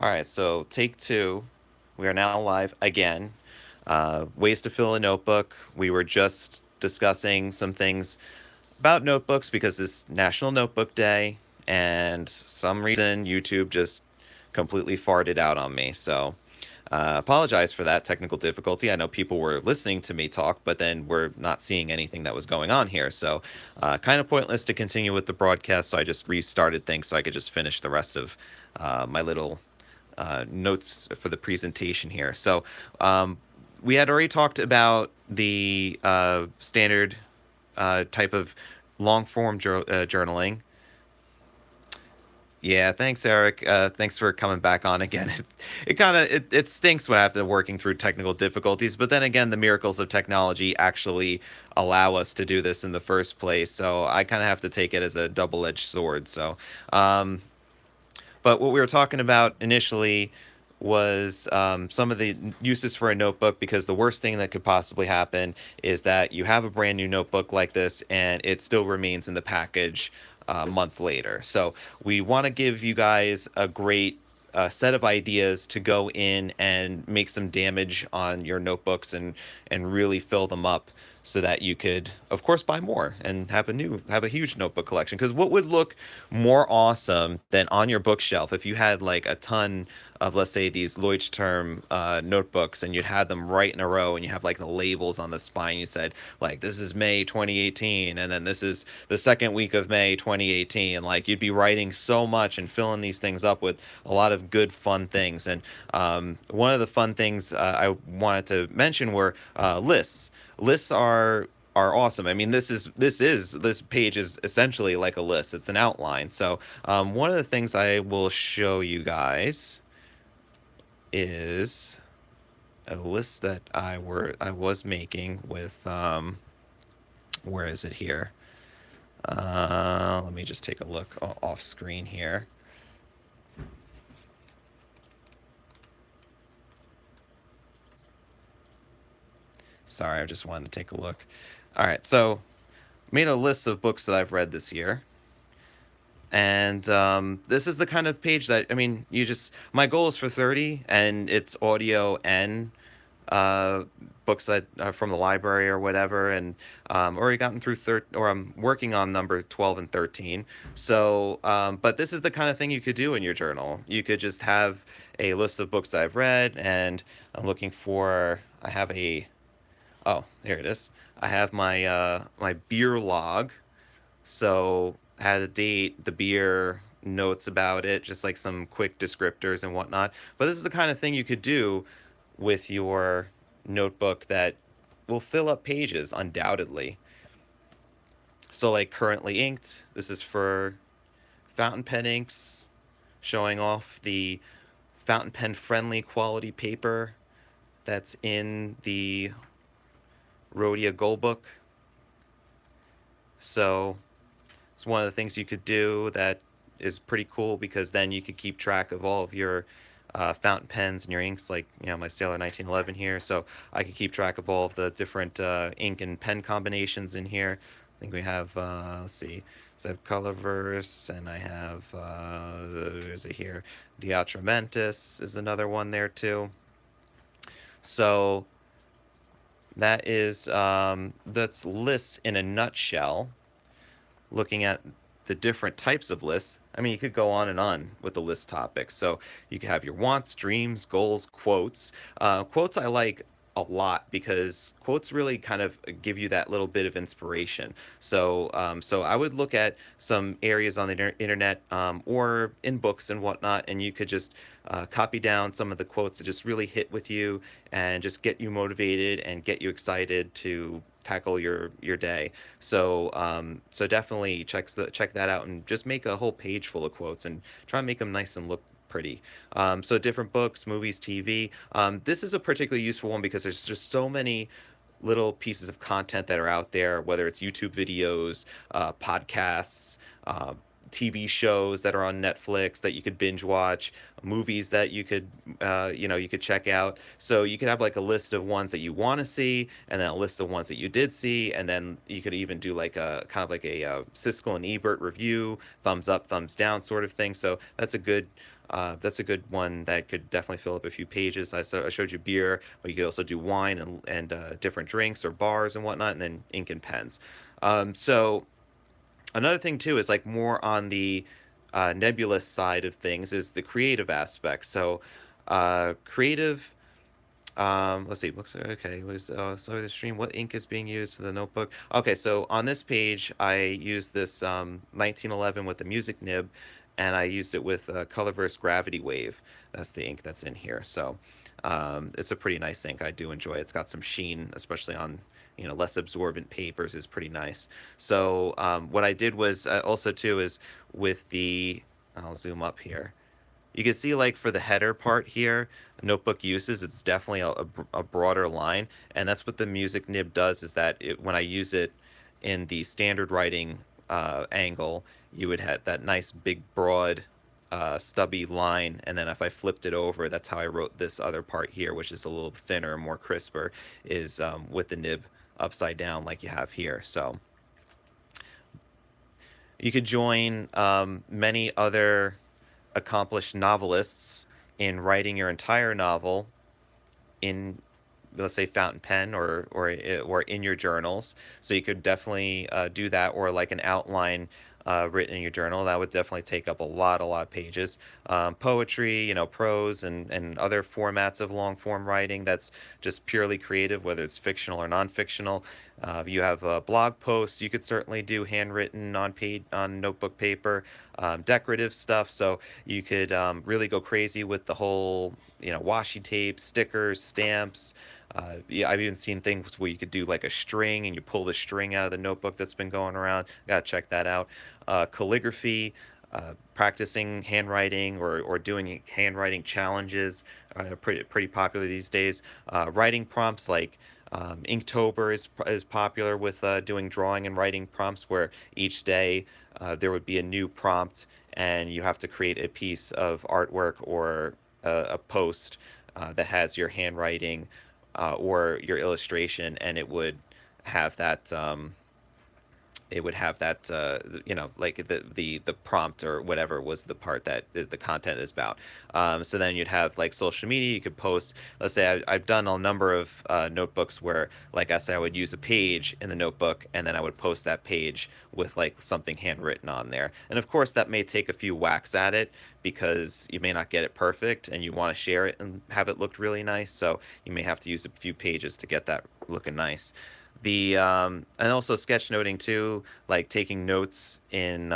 All right, so take two. We are now live again. Ways to fill a notebook. We were just discussing some things about notebooks because it's National Notebook Day, and some reason YouTube just completely farted out on me. So apologize for that technical difficulty. I know people were listening to me talk, but then we're not seeing anything that was going on here. So kind of pointless to continue with the broadcast. So I just restarted things so I could just finish the rest of my little notes for the presentation here. So we had already talked about the standard type of long form journaling. Yeah, thanks, Eric. Thanks for coming back on again. It stinks when after working through technical difficulties, but then again, the miracles of technology actually allow us to do this in the first place. So I kind of have to take it as a double-edged sword. Um, but what we were talking about initially was some of the uses for a notebook, because the worst thing that could possibly happen is that you have a brand new notebook like this and it still remains in the package months later. So we want to give you guys a great set of ideas to go in and make some damage on your notebooks and really fill them up so that you could of course buy more and have a huge notebook collection. Because what would look more awesome than on your bookshelf if you had like a ton of, let's say, these Leuchtturm notebooks, and you'd had them right in a row, and you have like the labels on the spine. You said like this is May 2018, and then this is the second week of May 2018. Like you'd be writing so much and filling these things up with a lot of good fun things. And one of the fun things I wanted to mention were lists. Lists are awesome. I mean, this page is essentially like a list. It's an outline. So one of the things I will show you guys is a list that I was making with where is it here? Let me just take a look off screen here. Sorry, I just wanted to take a look. All right, so made a list of books that I've read this year. And this is the kind of page that, I mean, my goal is for 30, and it's audio and uh, books that are from the library or whatever. And already gotten through or I'm working on number 12 and 13. So, but this is the kind of thing you could do in your journal. You could just have a list of books that I've read, and I'm looking for, I have oh, there it is. I have my beer log. So had a date, the beer, notes about it, just like some quick descriptors and whatnot. But this is the kind of thing you could do with your notebook that will fill up pages, undoubtedly. So like currently inked, this is for fountain pen inks, showing off the fountain pen friendly quality paper that's in the Rhodia Gold Book. So it's one of the things you could do that is pretty cool, because then you could keep track of all of your fountain pens and your inks, like my Sailor 1911 here. So I could keep track of all of the different ink and pen combinations in here. I think we have let's see, so I have Colorverse, and I have there's it here. Diatramentis is another one there too. So that's lists in a nutshell, looking at the different types of lists. I mean, you could go on and on with the list topics. So you could have your wants, dreams, goals, quotes. Quotes I like a lot, because quotes really kind of give you that little bit of inspiration. So I would look at some areas on the internet, or in books and whatnot, and you could just copy down some of the quotes that just really hit with you and just get you motivated and get you excited to tackle your day. So definitely check that out, and just make a whole page full of quotes and try and make them nice and look pretty. So different books, movies, TV. This is a particularly useful one because there's just so many little pieces of content that are out there, whether it's YouTube videos, podcasts, TV shows that are on Netflix that you could binge watch, movies that you could, you could check out. So you could have like a list of ones that you want to see, and then a list of ones that you did see, and then you could even do like a kind of like a Siskel and Ebert review, thumbs up, thumbs down sort of thing. So that's a good one that could definitely fill up a few pages. I showed you beer, but you could also do wine and different drinks or bars and whatnot, and then ink and pens. So another thing too is like more on the nebulous side of things is the creative aspect. So creative. Let's see. Looks okay. Was so the stream. What ink is being used for the notebook? Okay, so on this page, I used this 1911 with the music nib, and I used it with Colorverse Gravity Wave. That's the ink that's in here. So it's a pretty nice ink. I do enjoy it. It's got some sheen, especially on less absorbent papers. Is pretty nice. So what I did was also too is with the. I'll zoom up here. You can see like for the header part here, notebook uses, it's definitely a broader line. And that's what the music nib does is that when I use it in the standard writing angle, you would have that nice big broad stubby line. And then if I flipped it over, that's how I wrote this other part here, which is a little thinner, more crisper, is with the nib upside down like you have here. So you could join many other accomplished novelists in writing your entire novel in, let's say, fountain pen or in your journals. So you could definitely do that, or like an outline written in your journal. That would definitely take up a lot of pages. Poetry, prose and other formats of long form writing that's just purely creative, whether it's fictional or non-fictional. You have blog posts. You could certainly do handwritten on notebook paper, decorative stuff. So you could really go crazy with the whole, washi tape, stickers, stamps. Yeah, I've even seen things where you could do like a string and you pull the string out of the notebook that's been going around. Gotta check that out. Calligraphy, practicing handwriting or doing handwriting challenges are pretty popular these days. Writing prompts like Inktober is popular with doing drawing and writing prompts where each day there would be a new prompt and you have to create a piece of artwork or a post that has your handwriting or your illustration, and have that it would have that like the prompt or whatever was the part that the content is about. So then you'd have like social media. You could post, let's say I've done a number of notebooks where, like I said, I would use a page in the notebook and then I would post that page with like something handwritten on there. And of course that may take a few whacks at it because you may not get it perfect and you want to share it and have it look really nice, so you may have to use a few pages to get that looking nice. The and also sketchnoting too, like taking notes in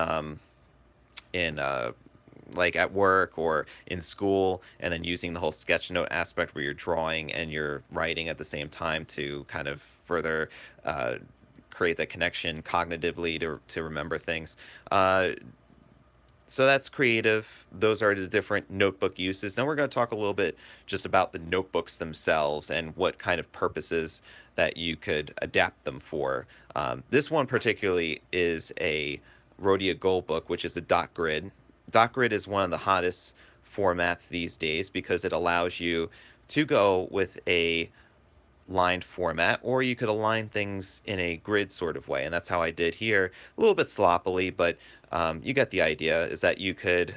like at work or in school, and then using the whole sketchnote aspect where you're drawing and you're writing at the same time to kind of further uh, create that connection cognitively to remember things. So that's creative. Those are the different notebook uses. Now we're going to talk a little bit just about the notebooks themselves and what kind of purposes that you could adapt them for. This one particularly is a Rhodia Gold book, which is a dot grid. Dot grid is one of the hottest formats these days because it allows you to go with a lined format, or you could align things in a grid sort of way. And that's how I did here, a little bit sloppily, but you get the idea, is that you could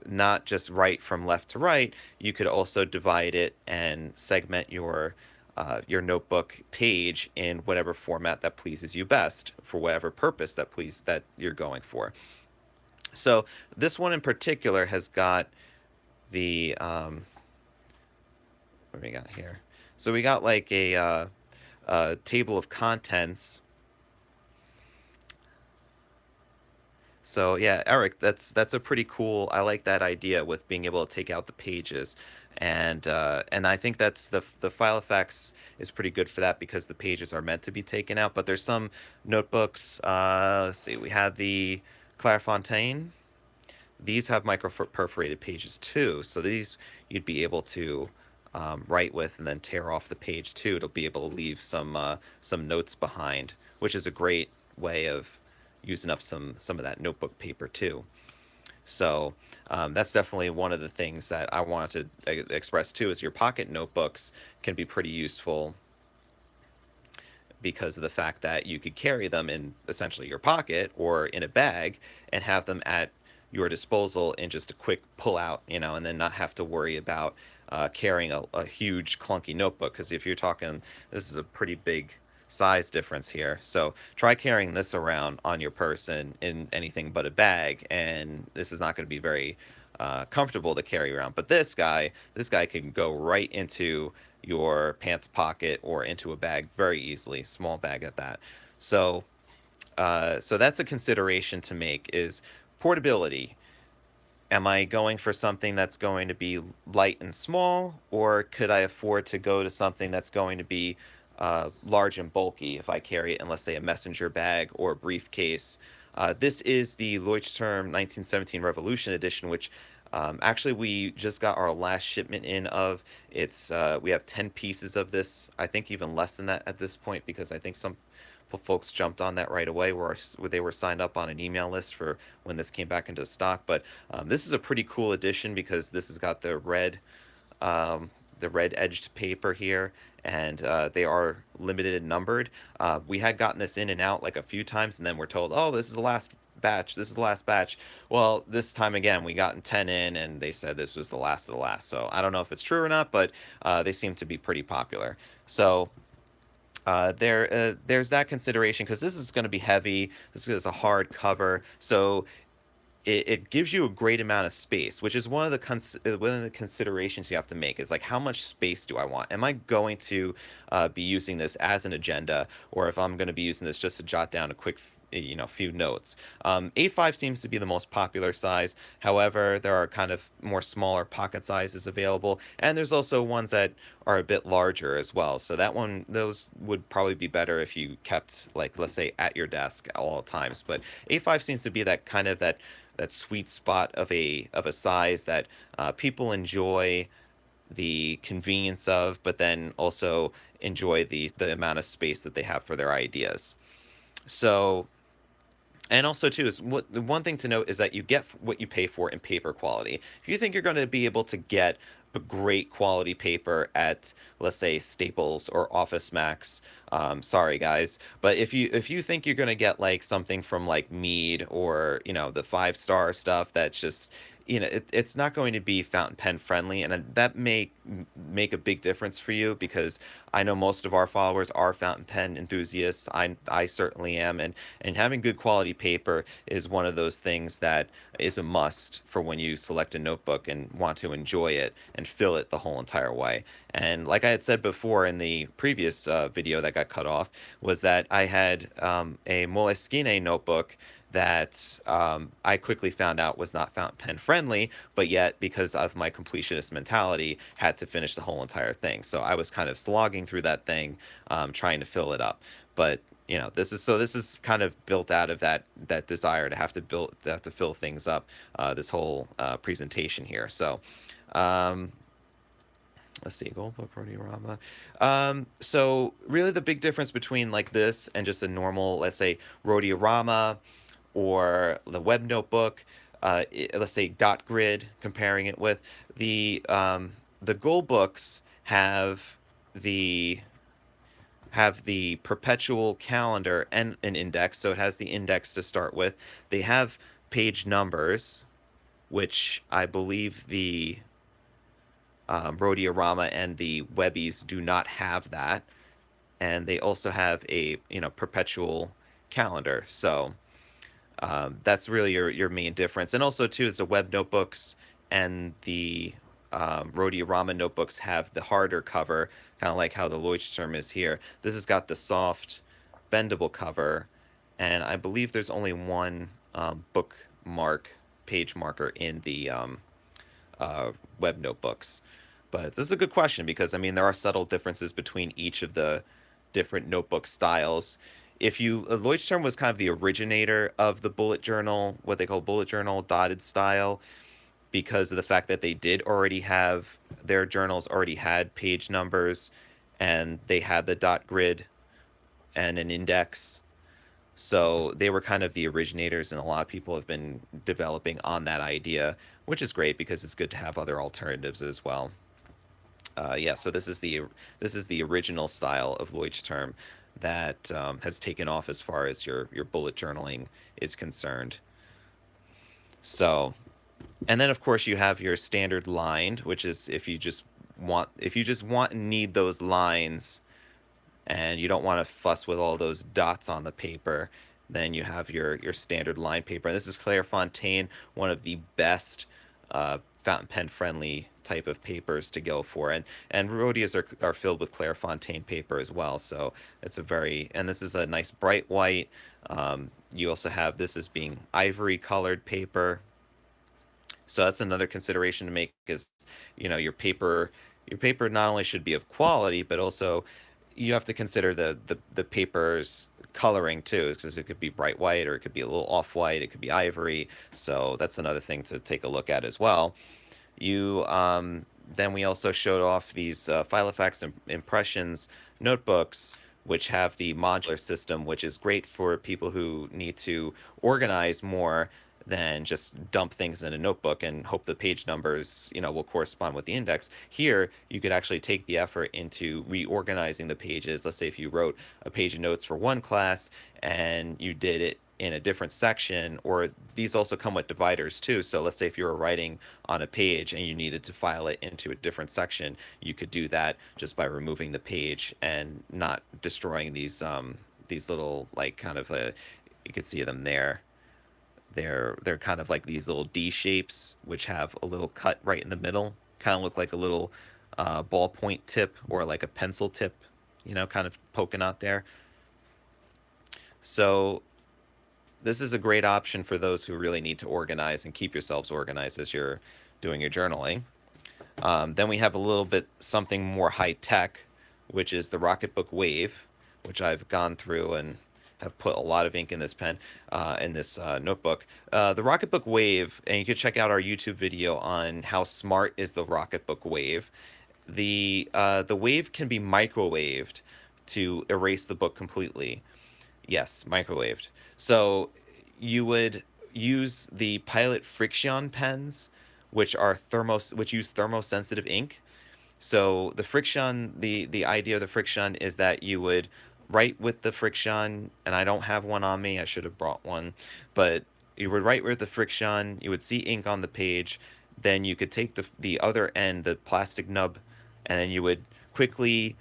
not just write from left to right, you could also divide it and segment your notebook page in whatever format that pleases you best for whatever purpose that you're going for. So this one in particular has got the what do we got here? So we got like a table of contents. So yeah, Eric, that's a pretty cool. I like that idea with being able to take out the pages, and I think that's the file effects is pretty good for that because the pages are meant to be taken out. But there's some notebooks. Let's see, we had the Clairefontaine. These have micro perforated pages too, so these you'd be able to write with and then tear off the page too to be able to leave some notes behind, which is a great way of using up some of that notebook paper too. So that's definitely one of the things that I wanted to express too. Is your pocket notebooks can be pretty useful because of the fact that you could carry them in essentially your pocket or in a bag and have them at your disposal in just a quick pull out, and then not have to worry about carrying a huge clunky notebook. Because if you're talking, this is a pretty big size difference here. So try carrying this around on your person in anything but a bag, and this is not going to be very comfortable to carry around. But this guy can go right into your pants pocket or into a bag very easily, small bag at that. So, so that's a consideration to make is portability. Am I going for something that's going to be light and small, or could I afford to go to something that's going to be large and bulky if I carry it in, let's say, a messenger bag or a briefcase? This is the Leuchtturm 1917 Revolution Edition, which actually we just got our last shipment in of. We have 10 pieces of this. I think even less than that at this point because I think some folks jumped on that right away where they were signed up on an email list for when this came back into stock. But this is a pretty cool edition because this has got um, the red edged paper here, and they are limited and numbered. We had gotten this in and out like a few times, and then we're told, oh, this is the last batch. This is the last batch. Well, this time again, we got 10 in, and they said this was the last of the last. So I don't know if it's true or not, but they seem to be pretty popular. So there's that consideration because this is going to be heavy. This is a hard cover, so it gives you a great amount of space, which is one of the considerations you have to make. Is like how much space do I want? Am I going to be using this as an agenda, or if I'm going to be using this just to jot down a quick few notes. A5 seems to be the most popular size. However, there are kind of more smaller pocket sizes available, and there's also ones that are a bit larger as well. So those would probably be better if you kept, like, let's say, at your desk at all times. But A5 seems to be that sweet spot of a size that people enjoy the convenience of, but then also enjoy the amount of space that they have for their ideas. So, and also too is what the one thing to note is that you get what you pay for in paper quality. If you think you're going to be able to get a great quality paper at, let's say, Staples or Office Max, sorry guys, but if you think you're going to get like something from like Mead or the 5 star stuff that's just it's not going to be fountain pen friendly, and that may make a big difference for you because I know most of our followers are fountain pen enthusiasts. I certainly am, and having good quality paper is one of those things that is a must for when you select a notebook and want to enjoy it and fill it the whole entire way. And like I had said before in the previous video that got cut off, was that I had a Moleskine notebook that I quickly found out was not fountain pen friendly, but yet because of my completionist mentality, had to finish the whole entire thing. So I was kind of slogging through that thing, trying to fill it up. But this is kind of built out of that desire to have to fill things up. This whole presentation here. So. Um, Let's see, Goldbook, Rodiorama. So really the big difference between like this and just a normal, let's say, Rodiorama or the web notebook, let's say dot grid, comparing it with the gold books the have the perpetual calendar and an index, so it has the index to start with. They have page numbers, which I believe the Rodiorama and the Webbies do not have that, and they also have a perpetual calendar. So that's really your main difference. And also too, it's the web notebooks and the Rodiorama notebooks have the harder cover, kind of like how the Leuchtturm is here. This has got the soft, bendable cover, and I believe there's only one bookmark, page marker in the web notebooks. But this is a good question because I mean there are subtle differences between each of the different notebook styles. If you Leuchtturm was kind of the originator of the bullet journal, what they call bullet journal dotted style, because of the fact that they did already have their journals already had page numbers, and they had the dot grid and an index. So they were kind of the originators, and a lot of people have been developing on that idea, which is great because it's good to have other alternatives as well. Yeah, so this is the original style of Leuchtturm that has taken off as far as your bullet journaling is concerned. So, and then of course you have your standard lined, which is if you just want and need those lines and you don't want to fuss with all those dots on the paper, then you have your standard line paper. And this is Clairefontaine, one of the best fountain pen friendly type of papers to go for. And Rhodias are filled with Clairefontaine paper as well. So it's a very, and this is a nice bright white. You also have this as being ivory colored paper. So that's another consideration to make is, your paper not only should be of quality, but also you have to consider the paper's coloring too, because it could be bright white or it could be a little off white, it could be ivory. So that's another thing to take a look at as well. You Then we also showed off these Filofax impressions notebooks, which have the modular system, which is great for people who need to organize more than just dump things in a notebook and hope the page numbers, will correspond with the index. Here, you could actually take the effort into reorganizing the pages. Let's say if you wrote a page of notes for one class and you did it in a different section, or these also come with dividers too. So let's say if you were writing on a page and you needed to file it into a different section, you could do that just by removing the page and not destroying these little, like, kind of you could see them there. They're kind of like these little D shapes, which have a little cut right in the middle, kind of look like a little ballpoint tip or like a pencil tip, kind of poking out there. So this is a great option for those who really need to organize and keep yourselves organized as you're doing your journaling. Then we have a little bit something more high tech, which is the Rocketbook Wave, which I've gone through and have put a lot of ink in this pen, in this notebook. The Rocketbook Wave, and you can check out our YouTube video on how smart is the Rocketbook Wave. The wave can be microwaved to erase the book completely. Yes, microwaved. So you would use the Pilot Friction pens, which use thermosensitive ink. So the idea of the friction is that you would write with the friction, and I don't have one on me. I should have brought one, but you would write with the friction. You would see ink on the page. Then you could take the other end, the plastic nub, and then you would quickly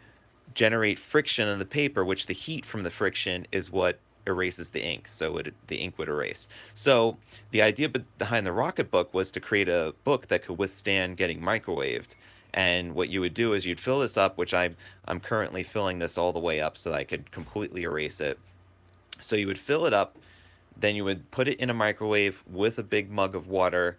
generate friction in the paper, which the heat from the friction is what erases the ink. So the ink would erase. So the idea behind the Rocketbook was to create a book that could withstand getting microwaved. And what you would do is you'd fill this up, which I'm currently filling this all the way up so that I could completely erase it. So you would fill it up, then you would put it in a microwave with a big mug of water,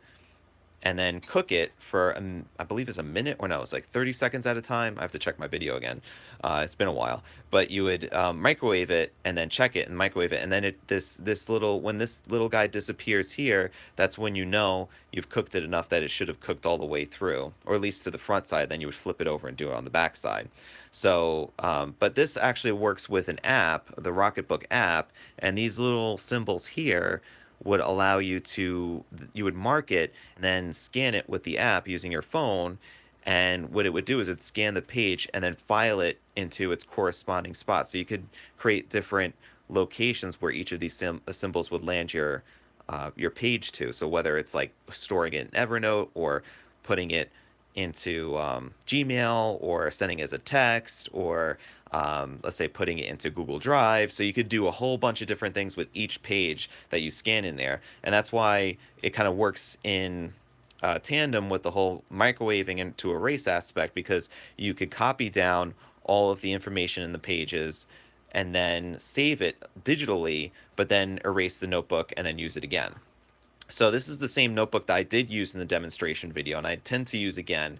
and then cook it for I believe it's a minute, or no, it's like 30 seconds at a time. I have to check my video again. It's been a while, but you would microwave it and then check it and microwave it, and then when this little guy disappears here, that's when you know you've cooked it enough that it should have cooked all the way through, or at least to the front side. Then you would flip it over and do it on the back side. So, but this actually works with an app, the Rocketbook app, and these little symbols here would allow you would mark it and then scan it with the app using your phone. And what it would do is it'd scan the page and then file it into its corresponding spot. So you could create different locations where each of these symbols would land your page to. So whether it's like storing it in Evernote or putting it into Gmail, or sending it as a text, or let's say putting it into Google Drive. So you could do a whole bunch of different things with each page that you scan in there. And that's why it kind of works in tandem with the whole microwaving and to erase aspect, because you could copy down all of the information in the pages and then save it digitally, but then erase the notebook and then use it again. So this is the same notebook that I did use in the demonstration video, and I tend to use again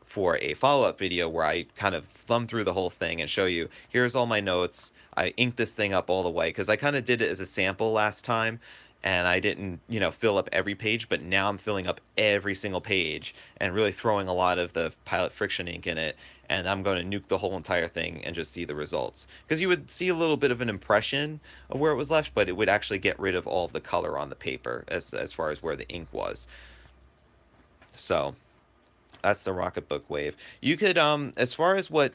for a follow-up video where I kind of thumb through the whole thing and show you, here's all my notes. I inked this thing up all the way because I kind of did it as a sample last time, and I didn't, fill up every page, but now I'm filling up every single page and really throwing a lot of the pilot friction ink in it, and I'm going to nuke the whole entire thing and just see the results. Because you would see a little bit of an impression of where it was left, but it would actually get rid of all of the color on the paper as far as where the ink was. So that's the Rocketbook wave. You could, as far as what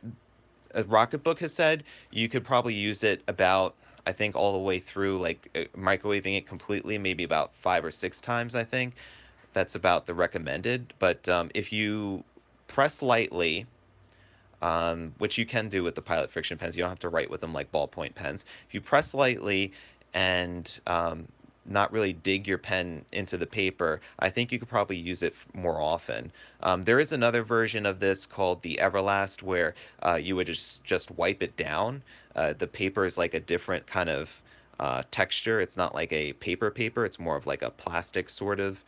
Rocketbook has said, you could probably use it about, I think, all the way through, like microwaving it completely, maybe about 5 or 6 times. I think that's about the recommended. But if you press lightly, which you can do with the pilot friction pens, you don't have to write with them like ballpoint pens. If you press lightly and not really dig your pen into the paper, I think you could probably use it more often. There is another version of this called the Everlast where you would just wipe it down. The paper is like a different kind of texture. It's not like a paper. It's more of like a plastic sort of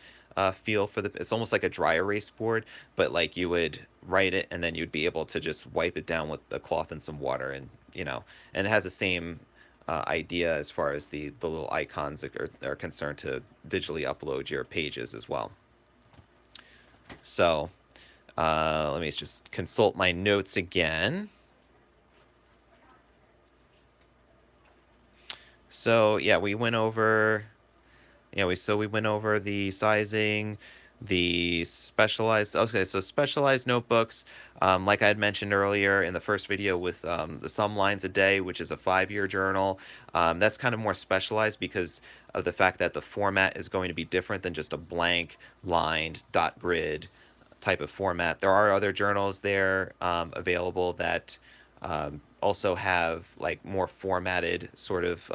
feel for the. It's almost like a dry erase board, but like you would write it and then you'd be able to just wipe it down with a cloth and some water, and and it has the same idea as far as the little icons are concerned to digitally upload your pages as well. So let me just consult my notes again. So yeah, we went over. Yeah, we went over the sizing, the specialized. Okay, so specialized notebooks, like I had mentioned earlier in the first video with the Some Lines a Day, which is a 5-year journal. That's kind of more specialized because of the fact that the format is going to be different than just a blank lined dot grid type of format. There are other journals there available that also have like more formatted sort of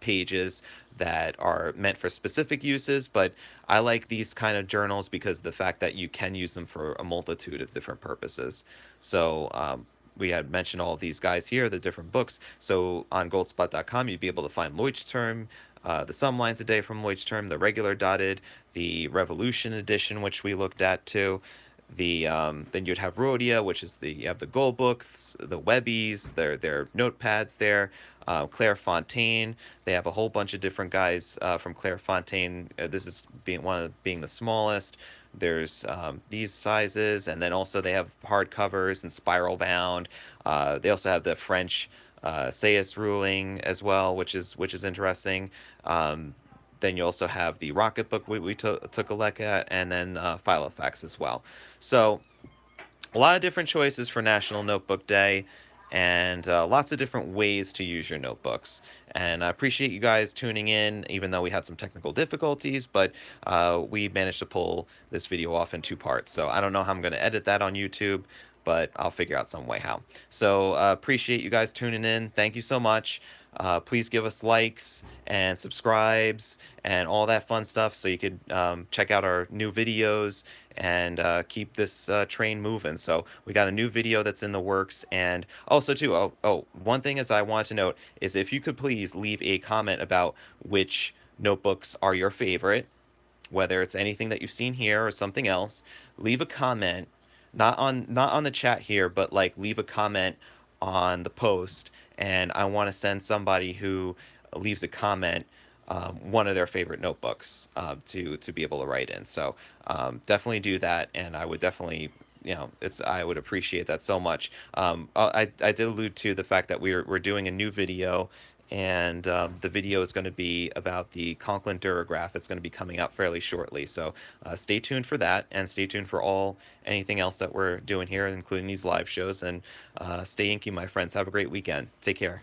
pages that are meant for specific uses, but I like these kind of journals because the fact that you can use them for a multitude of different purposes. So we had mentioned all of these guys here, the different books. So on goldspot.com, you'd be able to find Leuchtturm, the Some Lines a Day from Leuchtturm, the regular dotted, the Revolution edition, which we looked at too. Then you'd have Rhodia, which is you have the gold books, the Webbies, their notepads there. Claire Fontaine, they have a whole bunch of different guys from Claire Fontaine. This is being the smallest. There's these sizes, and then also they have hardcovers and spiral bound. They also have the French Sayus ruling as well, which is interesting. Then you also have the Rocketbook we took a look at, and then File Effects as well. So a lot of different choices for National Notebook Day, and lots of different ways to use your notebooks. And I appreciate you guys tuning in, even though we had some technical difficulties, but we managed to pull this video off in 2 parts. So I don't know how I'm going to edit that on YouTube, but I'll figure out some way how. So appreciate you guys tuning in. Thank you so much. Please give us likes and subscribes and all that fun stuff so you could check out our new videos and keep this train moving. So we got a new video that's in the works. And also too, one thing is I want to note is if you could please leave a comment about which notebooks are your favorite, whether it's anything that you've seen here or something else. Leave a comment, not on the chat here, but like leave a comment on the post, and I want to send somebody who leaves a comment one of their favorite notebooks to be able to write in. So definitely do that, and I would definitely, I would appreciate that so much. I did allude to the fact that we're doing a new video, and the video is going to be about the Conklin Durograph. It's going to be coming out fairly shortly, so stay tuned for that, and stay tuned for anything else that we're doing here, including these live shows. And stay inky, my friends. Have a great weekend. Take care.